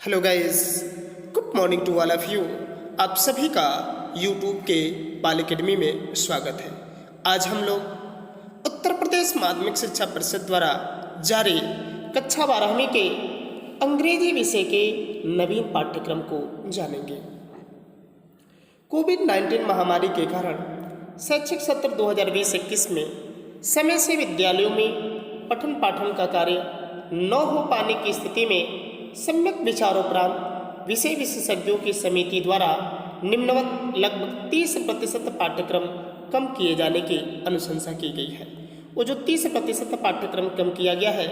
Hello guys, good morning to all of you. आप सभी का यूट्यूब के पाल एकेडमी में स्वागत है। आज हम लोग उत्तर प्रदेश माध्यमिक शिक्षा परिषद द्वारा जारी कक्षा 12वीं के अंग्रेजी विषय के नवीन पाठ्यक्रम को जानेंगे। कोविड-19 महामारी के कारण शैक्षिक सत्र 2020-21 में समय से विद्यालयों में पठन पाठन का कार्य न हो पाने की स्थिति में सम्यक विचारोपरांत विषय विशेषज्ञों की समिति द्वारा निम्नवत लगभग 30% पाठ्यक्रम कम किए जाने की अनुशंसा की गई है। वो जो 30% पाठ्यक्रम कम किया गया है,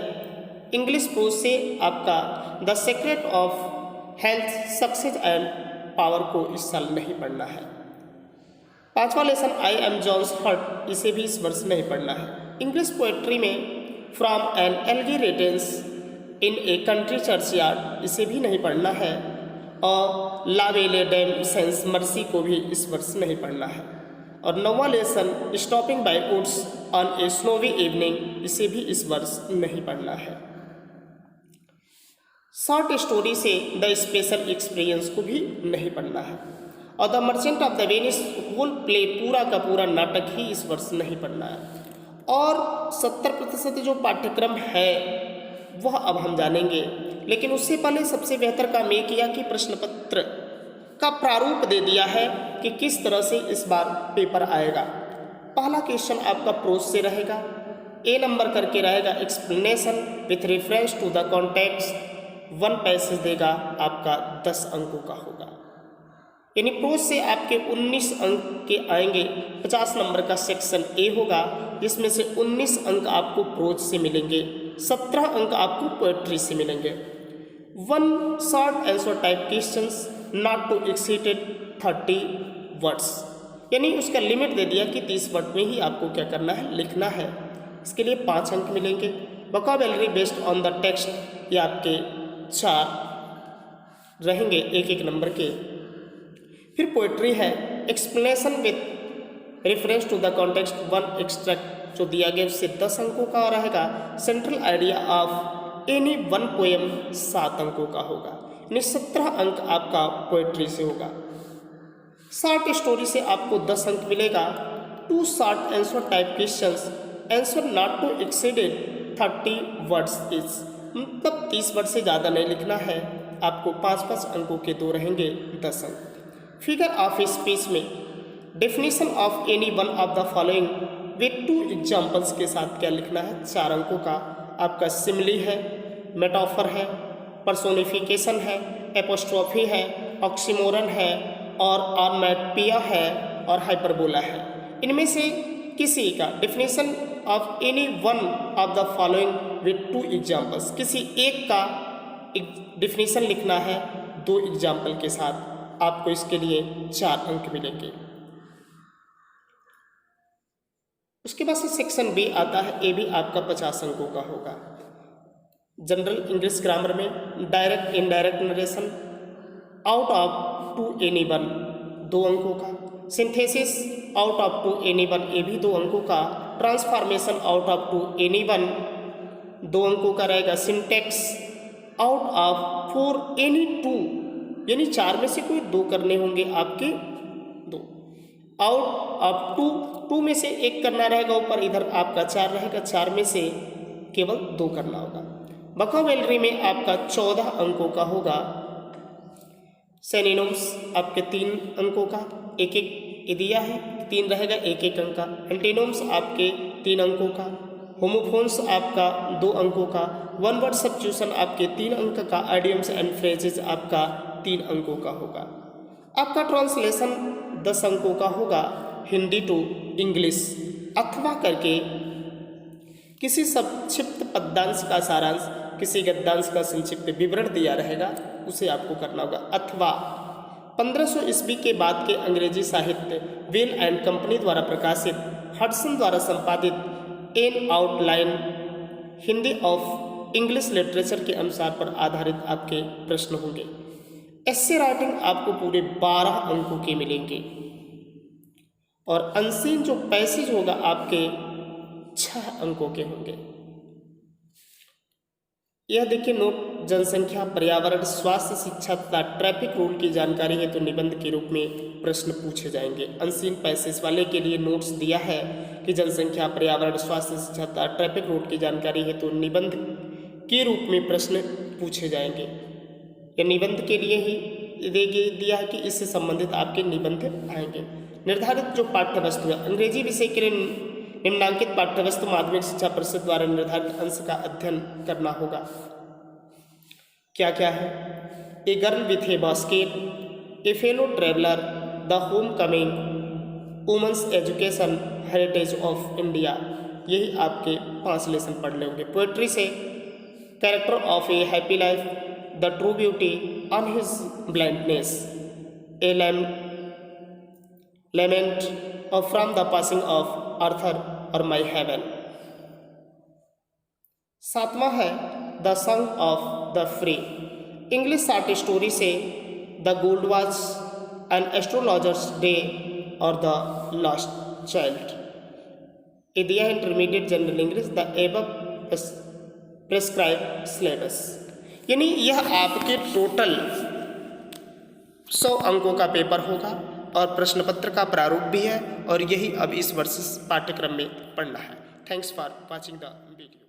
इंग्लिश प्रोज से आपका the secret of health success and power को इस साल नहीं पढ़ना है। 5वां lesson I am John's heart, इसे भी इस वर्ष नहीं पढ़ना है। इंग्लिश पोएट्री में from an elegy written in a country churchyard, इसे भी नहीं पढ़ना है। और लावेले डैम सेंस मर्सी को भी इस वर्ष नहीं पढ़ना है। और 9वां lesson stopping by woods on a snowy evening, इसे भी इस वर्ष नहीं पढ़ना है। शॉर्ट स्टोरी से द स्पेशल एक्सपीरियंस को भी नहीं पढ़ना है। और the merchant of the Venice whole play, पूरा का पूरा नाटक ही इस वर्ष नहीं पढ़ना है। और 70% जो पाठ्यक्रम है वह अब हम जानेंगे, लेकिन उससे पहले सबसे बेहतर काम ये किया कि प्रश्न पत्र का प्रारूप दे दिया है कि किस तरह से इस बार पेपर आएगा। पहला क्वेश्चन आपका प्रोज से रहेगा, ए नंबर करके रहेगा explanation with reference to the context. 1 passage देगा, आपका 10 अंकों का होगा। यानी प्रोज से आपके 19 अंक के आएंगे। 50 नंबर का सेक्शन ए होगा, जिसमें से 19 अंक आपको प्रोज से मिलेंगे, 17 अंक आपको पोएट्री से मिलेंगे। 1 short answer type questions not to exceeded 30 words, यानी उसका लिमिट दे दिया कि 30 वर्ड में ही आपको क्या करना है, लिखना है। इसके लिए 5 अंक मिलेंगे। Vocabulary based on the text, ये आपके 4 रहेंगे 1-1 नंबर के। फिर पोएट्री है explanation with reference to the context, 1 extract जो दिया गया उससे 10 अंकों का रहेगा। Central idea of any 1 poem 7 अंकों का होगा, यानी 17 अंक आपका पोएट्री से होगा। शॉर्ट स्टोरी से आपको 10 अंक मिलेगा। 2 short answer type questions, answer not to exceeded 30 words is, मतलब 30 वर्ड से ज़्यादा नहीं लिखना है। आपको 5-5 अंकों के 2 रहेंगे, 10 अंक। फिगर ऑफ स्पीच में definition of any one of the following with 2 examples के साथ क्या लिखना है, 4 अंकों का। आपका सिमिली है, मेटाफर है, पर्सोनिफिकेशन है, एपोस्ट्रोफी है, ऑक्सीमोरन है, और ऑनमैटोपिया है, और हाइपरबोला है। इनमें से किसी का definition of any one of the following with 2 examples, किसी एक का डेफिनेशन लिखना है 2 एग्जाम्पल के साथ। आपको इसके लिए 4 अंक मिलेंगे। उसके बाद से सेक्शन बी आता है, ए भी आपका 50 अंकों का होगा। जनरल इंग्लिश ग्रामर में direct indirect narration out of two any one 2 अंकों का। Synthesis out of two any one, ये भी 2 अंकों का। Transformation out of two any one 2 अंकों का रहेगा। Syntax out of four any 2, यानी 4 में से कोई 2 करने होंगे आपके 2। आउट ऑफ 2 में से 1 करना रहेगा ऊपर, इधर आपका 4 रहेगा, 4 में से केवल 2 करना होगा। वोकैबुलरी में आपका 14 अंकों का होगा। सिनोनिम्स आपके 3 अंकों का, 1-1 दिया है, 3 रहेगा, 1-1 अंक का। एंटीनोम्स आपके 3 अंकों का। होमोफोन्स आपका 2 अंकों का। 1 वर्ड सब्स्टिट्यूशन आपके 3 अंक का। आइडियम्स एंड फ्रेजेस आपका 3 अंकों का होगा। आपका ट्रांसलेशन 10 अंकों का होगा, हिंदी टू इंग्लिश, अथवा करके किसी संक्षिप्त पद्यांश का सारांश, किसी गद्यांश का संक्षिप्त विवरण दिया रहेगा, उसे आपको करना होगा। अथवा 1500 ईस्वी के बाद के अंग्रेजी साहित्य वेल एंड कंपनी द्वारा प्रकाशित, हडसन द्वारा संपादित N outline Hindi of English literature के अनुसार पर आधारित आपके प्रश्न होंगे। एस्से राइटिंग आपको पूरे 12 अंकों के मिलेंगे। और अनसीन जो पैसेज होगा आपके 6 अंकों के होंगे। यह देखिए नोट जनसंख्या, पर्यावरण, स्वास्थ्य, शिक्षा तथा ट्रैफिक रूल की जानकारी है तो निबंध के रूप में प्रश्न पूछे जाएंगे। अनसीन पैसेज वाले के लिए नोट्स दिया है कि जनसंख्या, पर्यावरण, स्वास्थ्य, शिक्षा तथा ट्रैफिक रूल की जानकारी है तो निबंध के रूप में प्रश्न पूछे जाएंगे। या निबंध के लिए ही दिया है कि इससे संबंधित आपके निबंध आएंगे। निर्धारित जो पाठ्य वस्तु है, अंग्रेजी विषय के लिए निम्नांकित पाठ्य वस्तु माध्यमिक शिक्षा परिषद द्वारा निर्धारित अंश का अध्ययन करना होगा। क्या क्या है? A girl with a basket, a fellow traveller, the homecoming, women's education, heritage of India. यही आपके 5 लेसन पढ़ लेंगे। पोएट्री से character of a happy life, the true beauty on his blindness, a lament from the passing of Arthur और माई heaven. 7वां है the song of the free. English short story से the gold watch, an astrologer's day और the lost child. ये दिया है intermediate general English, the above prescribe syllabus. यानी यह आपके टोटल 100 अंकों का पेपर होगा और प्रश्न पत्र का प्रारूप भी है और यही अब इस वर्ष पाठ्यक्रम में पढ़ना है। Thanks for watching the video.